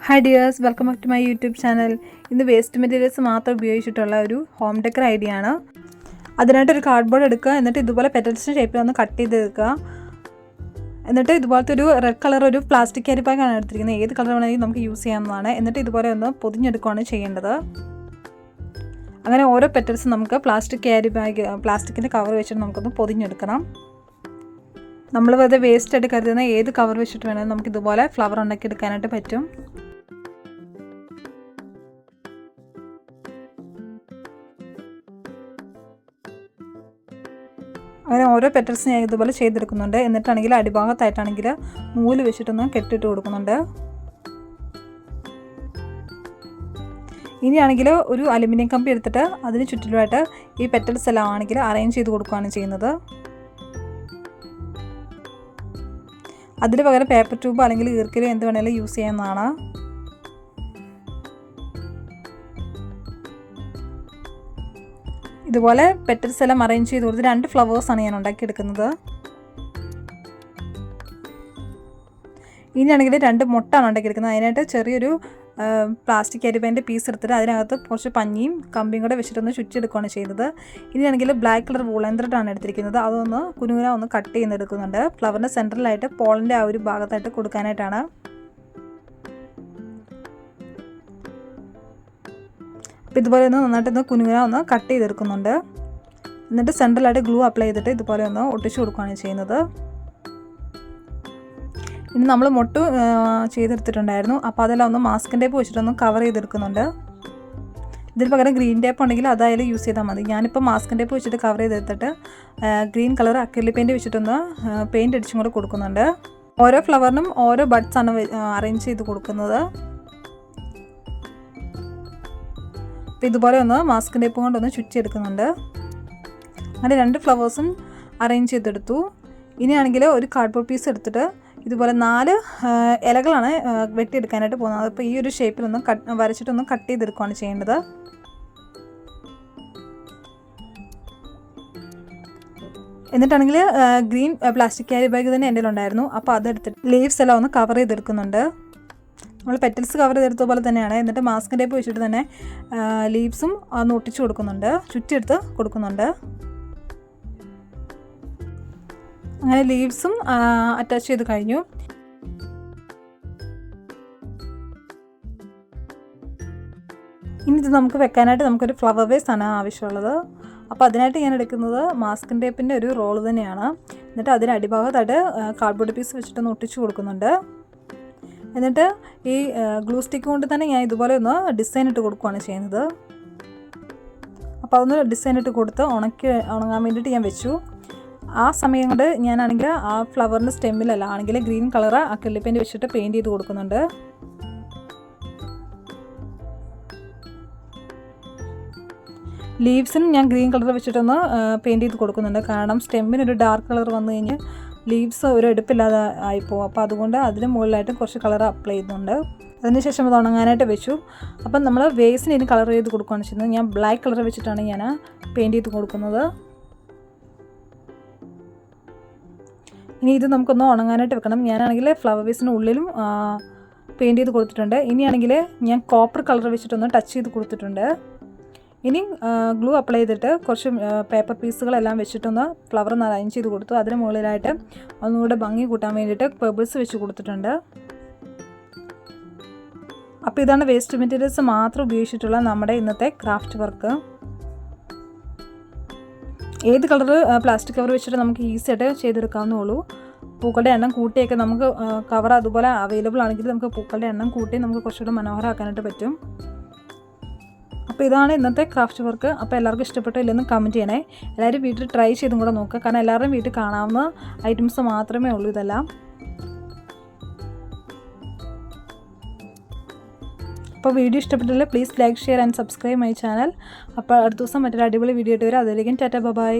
Hi dears, welcome back to my YouTube channel. ഇന്ന് waste materials മാത്രം ഉപയോഗിച്ചിട്ടുള്ള ഒരു ഹോം ഡെക്കർ ഐഡിയ ആണ്. അതിനായിട്ട് ഒരു കാർഡ്ബോർഡ് എടുക്കുക, എന്നിട്ട് ഇതുപോലെ പെറ്റൽസിൻ്റെ ഷേപ്പിൽ ഒന്ന് കട്ട് ചെയ്തെടുക്കുക. എന്നിട്ട് ഇതുപോലത്തെ ഒരു റെഡ് കളർ ഒരു പ്ലാസ്റ്റിക് ക്യാരി ബാഗാണ് എടുത്തിരിക്കുന്നത്. ഏത് കളർ വേണമെങ്കിലും നമുക്ക് യൂസ് ചെയ്യാവുന്നതാണ്. എന്നിട്ട് ഇതുപോലെ ഒന്ന് പൊതിഞ്ഞെടുക്കുകയാണ് ചെയ്യേണ്ടത്. അങ്ങനെ ഓരോ പെറ്റൽസും നമുക്ക് പ്ലാസ്റ്റിക് ക്യാരി ബാഗ് പ്ലാസ്റ്റിക്കിൻ്റെ കവർ വെച്ചിട്ട് നമുക്കൊന്ന് പൊതിഞ്ഞെടുക്കണം. നമ്മൾ വെറുതെ വേസ്റ്റ് ആയിട്ട് കരുതുന്ന ഏത് കവർ വെച്ചിട്ട് വേണമെങ്കിലും നമുക്ക് ഇതുപോലെ ഫ്ലവർ ഉണ്ടാക്കി എടുക്കാനായിട്ട് പറ്റും. അങ്ങനെ ഓരോ പെറ്റൽസ് ഞാൻ ഇതുപോലെ ചെയ്തെടുക്കുന്നുണ്ട്. എന്നിട്ടാണെങ്കിൽ അടിഭാഗത്തായിട്ടാണെങ്കിൽ നൂല് വെച്ചിട്ടൊന്ന് കെട്ടിട്ട് കൊടുക്കുന്നുണ്ട്. ഇനിയാണെങ്കിൽ ഒരു അലുമിനിയം കമ്പി എടുത്തിട്ട് അതിന് ചുറ്റിലുമായിട്ട് ഈ പെറ്റൽസ് എല്ലാം ആണെങ്കിൽ അറേഞ്ച് ചെയ്ത് കൊടുക്കുകയാണ് ചെയ്യുന്നത്. അതിന് പകരം പേപ്പർ ട്യൂബ് അല്ലെങ്കിൽ ഈർക്കലോ എന്ത് വേണമെങ്കിലും യൂസ് ചെയ്യാവുന്നതാണ്. ഇതുപോലെ പെറ്റൽസ് എല്ലാം അറേഞ്ച് ചെയ്ത് കൊടുത്ത് 2 ഫ്ലവേഴ്സാണ് ഞാൻ ഉണ്ടാക്കിയെടുക്കുന്നത്. ഇനിയാണെങ്കിൽ 2 മുട്ടാണ് ഉണ്ടാക്കിയെടുക്കുന്നത്. അതിനായിട്ട് ചെറിയൊരു പ്ലാസ്റ്റിക് ക്യാരി ബാഗിൻ്റെ പീസ് എടുത്തിട്ട് അതിനകത്ത് കുറച്ച് പഞ്ഞിയും കമ്പിയും കൂടെ വെച്ചിട്ടൊന്ന് ചുറ്റിയെടുക്കുകയാണ് ചെയ്യുന്നത്. ഇനിയാണെങ്കിൽ ബ്ലാക്ക് കളർ വൂളൻ ത്രെഡാണ് എടുത്തിരിക്കുന്നത്. അതൊന്ന് കുനുകുന ഒന്ന് കട്ട് ചെയ്തെടുക്കുന്നുണ്ട്. ഫ്ലവറിൻ്റെ സെൻറ്ററിലായിട്ട് പോളിൻ്റെ ആ ഒരു ഭാഗത്തായിട്ട് കൊടുക്കാനായിട്ടാണ്. അപ്പോൾ ഇതുപോലെ ഒന്ന് നന്നായിട്ടൊന്ന് കുനുകുന ഒന്ന് കട്ട് ചെയ്തെടുക്കുന്നുണ്ട്. എന്നിട്ട് സെൻട്രലായിട്ട് ഗ്ലൂ അപ്ലൈ ചെയ്തിട്ട് ഇതുപോലെ ഒന്ന് ഒട്ടിച്ചു കൊടുക്കുകയാണ് ചെയ്യുന്നത്. ഇനി നമ്മൾ മൊട്ട് ചെയ്തെടുത്തിട്ടുണ്ടായിരുന്നു. അപ്പോൾ അതെല്ലാം ഒന്ന് മാസ്കിൻ ടേപ്പ് വെച്ചിട്ടൊന്ന് കവർ ചെയ്തെടുക്കുന്നുണ്ട്. ഇതിന് പകരം ഗ്രീൻ ടേപ്പ് ഉണ്ടെങ്കിൽ അതായാലും യൂസ് ചെയ്താൽ മതി. ഞാനിപ്പോൾ മാസ്കിൻ ടേപ്പ് വെച്ചിട്ട് കവർ ചെയ്തെടുത്തിട്ട് ഗ്രീൻ കളർ അക്രിലിക് പെയിൻറ്റ് വെച്ചിട്ടൊന്ന് പെയിൻറ്റ് അടിച്ചും കൂടെ കൊടുക്കുന്നുണ്ട്. ഓരോ ഫ്ലവറിനും ഓരോ ബഡ്സാണ് അറേഞ്ച് ചെയ്ത് കൊടുക്കുന്നത്. അപ്പോൾ ഇതുപോലെ ഒന്ന് മാസ്കിൻ ടേപ്പ് കൊണ്ടൊന്ന് ചുറ്റിയെടുക്കുന്നുണ്ട്. അങ്ങനെ 2 ഫ്ലവേഴ്സും അറേഞ്ച് ചെയ്തെടുത്തു. ഇനിയാണെങ്കിൽ ഒരു കാർഡ്ബോർഡ് പീസ് എടുത്തിട്ട് ഇതുപോലെ 4 ഇലകളാണ് വെട്ടിയെടുക്കാനായിട്ട് പോകുന്നത്. അപ്പോൾ ഈ ഒരു ഷേപ്പിലൊന്ന് വരച്ചിട്ടൊന്ന് കട്ട് ചെയ്തെടുക്കുകയാണ് ചെയ്യേണ്ടത്. എന്നിട്ടാണെങ്കിൽ ഗ്രീൻ പ്ലാസ്റ്റിക് ക്യാരി ബാഗ് തന്നെ എൻ്റെ ഉണ്ടായിരുന്നു. അപ്പോൾ അതെടുത്തിട്ട് ലീവ്സ് എല്ലാം ഒന്ന് കവർ ചെയ്തെടുക്കുന്നുണ്ട്. നമ്മൾ പെറ്റൽസ് കവർ ചെയ്തെടുത്ത പോലെ തന്നെയാണ്. എന്നിട്ട് മാസ്കിൻ ടേപ്പ് വെച്ചിട്ട് തന്നെ ലീവ്സും ഒന്ന് ഒട്ടിച്ചു കൊടുക്കുന്നുണ്ട്, ചുറ്റിയെടുത്ത് കൊടുക്കുന്നുണ്ട്. അങ്ങനെ ലീവ്സും അറ്റാച്ച് ചെയ്ത് കഴിഞ്ഞു. ഇനി ഇത് നമുക്ക് വെക്കാനായിട്ട് നമുക്കൊരു ഫ്ലവർ വേസ് ആണ് ആവശ്യമുള്ളത്. അപ്പോൾ അതിനായിട്ട് ഞാൻ എടുക്കുന്നത് മാസ്കിൻ ടേപ്പിൻ്റെ ഒരു റോള് തന്നെയാണ്. എന്നിട്ട് അതിന് അടിഭാഗത്തായിട്ട് കാർഡ്ബോർഡ് പീസ് വെച്ചിട്ടൊന്ന് ഒട്ടിച്ചു കൊടുക്കുന്നുണ്ട്. എന്നിട്ട് ഈ ഗ്ലൂ സ്റ്റിക്ക് കൊണ്ട് തന്നെ ഞാൻ ഇതുപോലെ ഒന്ന് ഡിസൈൻ ഇട്ട് കൊടുക്കുകയാണ് ചെയ്യുന്നത്. അപ്പോൾ അതൊന്ന് ഡിസൈൻ ഇട്ട് കൊടുത്ത് ഉണങ്ങാൻ വേണ്ടിയിട്ട് ഞാൻ വെച്ചു. ആ സമയം കൊണ്ട് ഞാനാണെങ്കിൽ ആ ഫ്ലവറിൻ്റെ സ്റ്റെമ്മിലല്ല ആണെങ്കിൽ ഗ്രീൻ കളർ അക്രിലിക് പെയിൻറ്റ് വെച്ചിട്ട് പെയിൻറ്റ് ചെയ്ത് കൊടുക്കുന്നുണ്ട്. ലീവ്സിനും ഞാൻ ഗ്രീൻ കളർ വെച്ചിട്ടൊന്ന് പെയിൻറ്റ് ചെയ്ത് കൊടുക്കുന്നുണ്ട്. കാരണം സ്റ്റെമ്മിനൊരു ഡാർക്ക് കളർ വന്നു കഴിഞ്ഞാൽ ലീവ്സ് ഒരു എടുപ്പില്ലാതെ ആയിപ്പോവും. അപ്പോൾ അതുകൊണ്ട് അതിന് മുകളിലായിട്ട് കുറച്ച് കളർ അപ്ലൈ ചെയ്യുന്നുണ്ട്. അതിനുശേഷം അത് ഉണങ്ങാനായിട്ട് വെച്ചു. അപ്പം നമ്മൾ വേസിന് ഇനി കളർ ചെയ്ത് കൊടുക്കുകയാണ് ചെയ്യുന്നത്. ഞാൻ ബ്ലാക്ക് കളർ വെച്ചിട്ടാണ് ഞാൻ പെയിൻറ്റ് ചെയ്ത് കൊടുക്കുന്നത്. ഇനി ഇത് നമുക്കൊന്ന് ഉണങ്ങാനായിട്ട് വെക്കണം. ഞാനാണെങ്കിൽ ഫ്ലവർ വേസിന് ഉള്ളിലും പെയിൻറ്റ് ചെയ്ത് കൊടുത്തിട്ടുണ്ട്. ഇനിയാണെങ്കിൽ ഞാൻ കോപ്പർ കളർ വെച്ചിട്ടൊന്ന് ടച്ച് ചെയ്ത് കൊടുത്തിട്ടുണ്ട്. ഇനി ഗ്ലൂ അപ്ലൈ ചെയ്തിട്ട് കുറച്ച് പേപ്പർ പീസുകളെല്ലാം വെച്ചിട്ടൊന്ന് ഫ്ലവർ അറേഞ്ച് ചെയ്ത് കൊടുത്തു. അതിന് മുകളിലായിട്ട് ഒന്നുകൂടെ ഭംഗി കൂട്ടാൻ വേണ്ടിയിട്ട് പെബിൾസ് വെച്ച് കൊടുത്തിട്ടുണ്ട്. അപ്പോൾ ഇതാണ് വേസ്റ്റ് മെറ്റീരിയൽസ് മാത്രം ഉപയോഗിച്ചിട്ടുള്ള നമ്മുടെ ഇന്നത്തെ ക്രാഫ്റ്റ് വർക്ക്. ഏത് കളർ പ്ലാസ്റ്റിക് കവർ വെച്ചിട്ട് നമുക്ക് ഈസി ആയിട്ട് ചെയ്തെടുക്കാവുന്നുള്ളൂ. പൂക്കളുടെ എണ്ണം കൂട്ടിയൊക്കെ നമുക്ക് കവർ അതുപോലെ അവൈലബിൾ ആണെങ്കിൽ നമുക്ക് പൂക്കളുടെ എണ്ണം കൂട്ടി നമുക്ക് കുറച്ചുകൂടെ മനോഹരമാക്കാനായിട്ട് പറ്റും. അപ്പോൾ ഇതാണ് ഇന്നത്തെ ക്രാഫ്റ്റ് വർക്ക്. അപ്പോൾ എല്ലാവർക്കും ഇഷ്ടപ്പെട്ടോ ഇല്ലെന്ന് കമൻറ്റ് ചെയ്യണേ. എല്ലാവരും വീട്ടിൽ ട്രൈ ചെയ്തും കൂടെ നോക്കുക. കാരണം എല്ലാവരുടെയും വീട്ടിൽ കാണാവുന്ന ഐറ്റംസ് മാത്രമേ ഉള്ളൂ ഇതെല്ലാം. അപ്പോൾ വീഡിയോ ഇഷ്ടപ്പെട്ടില്ല please like share and subscribe my channel. അപ്പോൾ അടുത്ത ദിവസം മറ്റൊരു അടിപൊളി വീഡിയോ ആയിട്ട് വരാം. അതിലേക്കും ടാറ്റ ബൈ.